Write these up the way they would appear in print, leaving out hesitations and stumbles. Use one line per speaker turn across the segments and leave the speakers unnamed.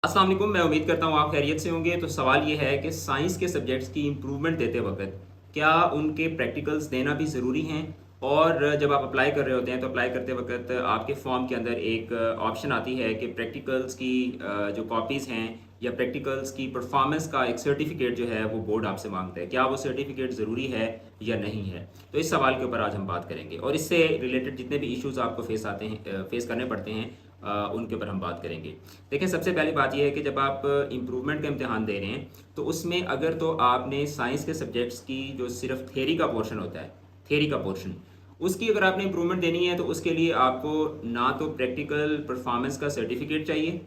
अस्सलाम वालेकुम। मैं उम्मीद करता हूँ आप खैरियत से होंगे। तो सवाल ये है कि साइंस के सब्जेक्ट्स की इम्प्रूवमेंट देते वक्त क्या उनके प्रैक्टिकल्स देना भी ज़रूरी हैं? और जब आप अप्लाई कर रहे होते हैं तो अप्लाई करते वक्त आपके फॉर्म के अंदर एक ऑप्शन आती है कि प्रैक्टिकल्स की जो कॉपीज़ हैं या प्रैक्टिकल्स की परफॉर्मेंस का एक सर्टिफिकेट जो है वो बोर्ड आपसे मांगता है। क्या वो सर्टिफिकेट ज़रूरी है या नहीं है? तो इस सवाल के ऊपर आज हम बात करेंगे और इससे रिलेटेड जितने भी इश्यूज़ आपको फेस करने पड़ते हैं उनके ऊपर हम बात करेंगे। देखिए, सबसे पहली बात ये है कि जब आप इम्प्रूवमेंट का इम्तिहान दे रहे हैं तो उसमें अगर तो आपने साइंस के सब्जेक्ट्स की जो सिर्फ थ्योरी का पोर्शन होता है, थ्योरी का पोर्शन, उसकी अगर आपने इम्प्रूवमेंट देनी है तो उसके लिए आपको ना तो प्रैक्टिकल परफॉर्मेंस का सर्टिफिकेट चाहिए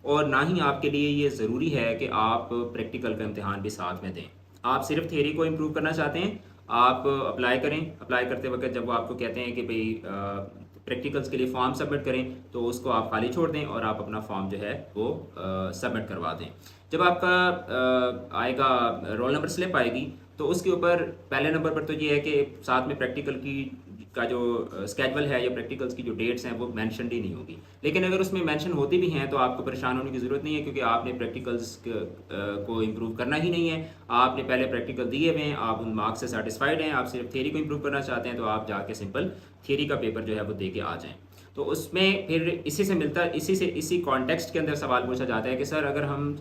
और ना ही आपके लिए ये ज़रूरी है कि आप प्रैक्टिकल का इम्तिहान भी साथ में दें। आप सिर्फ थ्योरी को इम्प्रूव करना चाहते हैं, आप अप्लाई करें। अप्लाई करते वक्त जब वो आपको कहते हैं कि भाई प्रैक्टिकल्स के लिए फॉर्म सबमिट करें तो उसको आप खाली छोड़ दें और आप अपना फॉर्म जो है वो सबमिट करवा दें। जब आपका आएगा रोल नंबर स्लिप आएगी तो उसके ऊपर पहले नंबर पर तो ये है कि साथ में प्रैक्टिकल की का जो स्केड्यूल है या प्रैक्टिकल्स की जो डेट्स हैं वो मेंशन ही नहीं होगी। लेकिन अगर उसमें मेंशन होती भी हैं तो आपको परेशान होने की ज़रूरत नहीं है, क्योंकि आपने प्रैक्टिकल्स को इम्प्रूव करना ही नहीं है। आपने पहले प्रैक्टिकल दिए हुए हैं, आप उन मार्क्स से सेटिस्फाइड हैं, आप सिर्फ थ्योरी को इम्प्रूव करना चाहते हैं तो आप जाके सिंपल थ्योरी का पेपर जो है वो दे के आ जाएं। तो उसमें फिर इसी कॉन्टेक्स्ट के अंदर सवाल पूछा जाता है कि सर अगर हम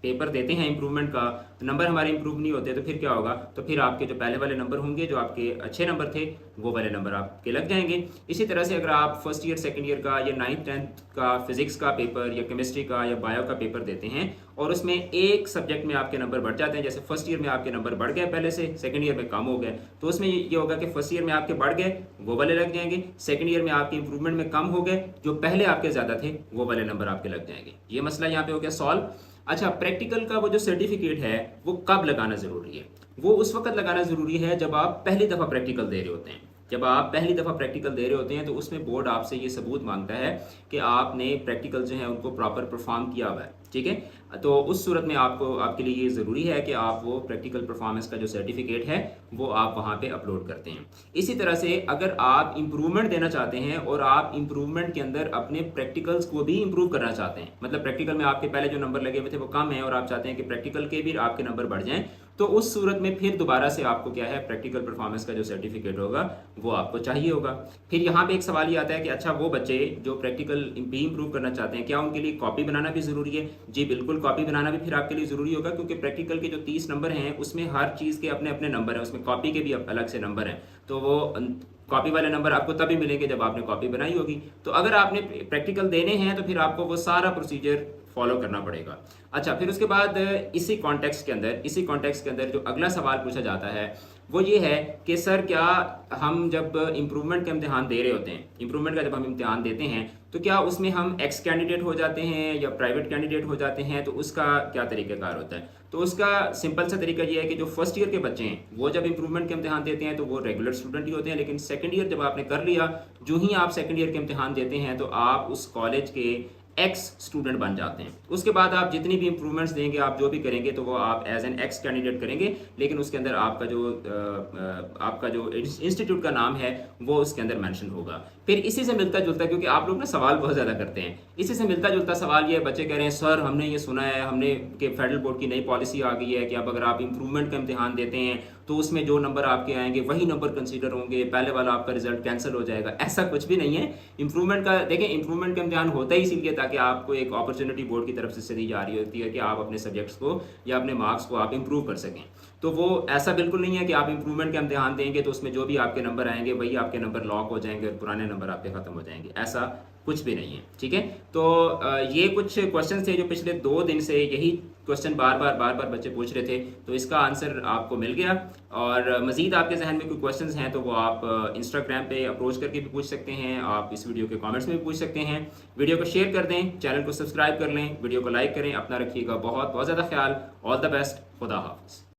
पेपर देते हैं इम्प्रूवमेंट का तो नंबर हमारे इम्प्रूव नहीं होते तो फिर क्या होगा? तो फिर आपके जो पहले वाले नंबर होंगे, जो आपके अच्छे नंबर थे, वो वाले नंबर आपके लग जाएंगे। इसी तरह से अगर आप फर्स्ट ईयर सेकंड ईयर का या 9th 10th का फिजिक्स का पेपर या केमिस्ट्री का या बायो का पेपर देते हैं और उसमें एक सब्जेक्ट में आपके नंबर बढ़ जाते हैं, जैसे फर्स्ट ईयर में आपके नंबर बढ़ गए पहले से, सेकंड ईयर में कम हो गए, तो उसमें ये होगा कि फर्स्ट ईयर में आपके बढ़ गए, वो वाले लग जाएंगे। सेकंड ईयर में आपके इंप्रूवमेंट में कम हो गए, जो पहले आपके ज़्यादा थे वो वाले नंबर आपके लग जाएंगे। ये मसला यहाँ पे हो गया सॉल्व। अच्छा, प्रैक्टिकल का वो जो सर्टिफिकेट है वो कब लगाना ज़रूरी है? वो उस वक्त लगाना ज़रूरी है जब आप पहली दफ़ा प्रैक्टिकल दे रहे होते हैं। जब आप पहली दफ़ा प्रैक्टिकल दे रहे होते हैं तो उसमें बोर्ड आपसे ये सबूत मांगता है कि आपने प्रैक्टिकल जो है उनको प्रॉपर परफॉर्म किया हुआ है। ठीक है, तो उस सूरत में आपको आपके लिए ये ज़रूरी है कि आप वो प्रैक्टिकल परफॉर्मेंस का जो सर्टिफिकेट है वो आप वहाँ पे अपलोड करते हैं। इसी तरह से अगर आप इम्प्रूवमेंट देना चाहते हैं और आप इम्प्रूवमेंट के अंदर अपने प्रैक्टिकल्स को भी इम्प्रूव करना चाहते हैं, मतलब प्रैक्टिकल में आपके पहले जो नंबर लगे हुए थे वो कम है और आप चाहते हैं कि प्रैक्टिकल के भी आपके नंबर बढ़ जाएं, तो उस सूरत में फिर दोबारा से आपको क्या है, प्रैक्टिकल परफॉर्मेंस का जो सर्टिफिकेट होगा वो आपको चाहिए होगा। फिर यहाँ पे एक सवाल ये आता है कि अच्छा, वो बच्चे जो प्रैक्टिकल भी इम्प्रूव करना चाहते हैं क्या उनके लिए कॉपी बनाना भी ज़रूरी है? जी बिल्कुल, कॉपी बनाना भी फिर आपके लिए ज़रूरी होगा, क्योंकि प्रैक्टिकल के जो 30 नंबर हैं उसमें हर चीज़ के अपने अपने नंबर हैं, उसमें कॉपी के भी अलग से नंबर हैं। तो वो कॉपी वाले नंबर आपको तभी मिलेंगे जब आपने कॉपी बनाई होगी। तो अगर आपने प्रैक्टिकल देने हैं तो फिर आपको वो सारा प्रोसीजर फॉलो करना पड़ेगा। अच्छा, फिर उसके बाद इसी कॉन्टेक्स्ट के अंदर जो अगला सवाल पूछा जाता है वो ये है कि सर क्या हम जब इम्प्रूवमेंट का इम्तिहान दे रहे होते हैं, इम्प्रूवमेंट का जब हम इम्तिहान देते हैं तो क्या उसमें हम एक्स कैंडिडेट हो जाते हैं या प्राइवेट कैंडिडेट हो जाते हैं? तो उसका क्या तरीक़ाकार होता है? तो उसका सिंपल सा तरीका ये है कि जो फर्स्ट ईयर के बच्चे हैं वो जब इम्प्रूवमेंट के इम्तिहान देते हैं तो वो रेगुलर स्टूडेंट ही होते हैं, लेकिन सेकंड ईयर जब आपने कर लिया, जो ही आप सेकंड ईयर के इम्तिहान देते हैं तो आप उस कॉलेज के एक्स स्टूडेंट बन जाते हैं। उसके बाद आप जितनी भी इंप्रूवमेंट्स देंगे, आप जो भी करेंगे, तो वो आप एज एन एक्स कैंडिडेट करेंगे, लेकिन उसके अंदर आपका जो इंस्टीट्यूट का नाम है वो उसके अंदर मेंशन होगा। फिर इसी से मिलता जुलता, क्योंकि आप लोग ना सवाल बहुत ज़्यादा करते हैं, इसी से मिलता जुलता सवाल ये बच्चे कह रहे हैं सर हमने ये सुना है हमने कि फेडरल बोर्ड की नई पॉलिसी आ गई है कि अब अगर आप इंप्रूवमेंट का इम्तिहान देते हैं तो उसमें जो नंबर आपके आएंगे वही नंबर कंसीडर होंगे, पहले वाला आपका रिजल्ट कैंसिल हो जाएगा। ऐसा कुछ भी नहीं है। इंप्रूवमेंट का देखें, इंप्रूवमेंट का इम्तिहान होता ही इसीलिए ताकि आपको एक अपॉर्चुनिटी बोर्ड की तरफ से दी जा रही होती है कि आप अपने सब्जेक्ट्स को या अपने मार्क्स को आप इंप्रूव कर सकें। तो वो ऐसा बिल्कुल नहीं है कि आप इंप्रूवमेंट का इम्तिहान देंगे तो उसमें जो भी आपके नंबर आएंगे वही आपके नंबर लॉक हो जाएंगे और पुराने नंबर आपके खत्म हो जाएंगे। ऐसा कुछ भी नहीं है। ठीक है, तो ये कुछ क्वेश्चन थे जो पिछले 2 दिन से यही क्वेश्चन बार बार बच्चे पूछ रहे थे, तो इसका आंसर आपको मिल गया। और मज़ीद आपके जहन में कोई क्वेश्चंस हैं तो वो आप इंस्टाग्राम पे अप्रोच करके भी पूछ सकते हैं, आप इस वीडियो के कमेंट्स में भी पूछ सकते हैं। वीडियो को शेयर कर दें, चैनल को सब्सक्राइब कर लें, वीडियो को लाइक करें। अपना रखिएगा बहुत बहुत ज़्यादा ख्याल। All the best. खुदा हाफ़िज़।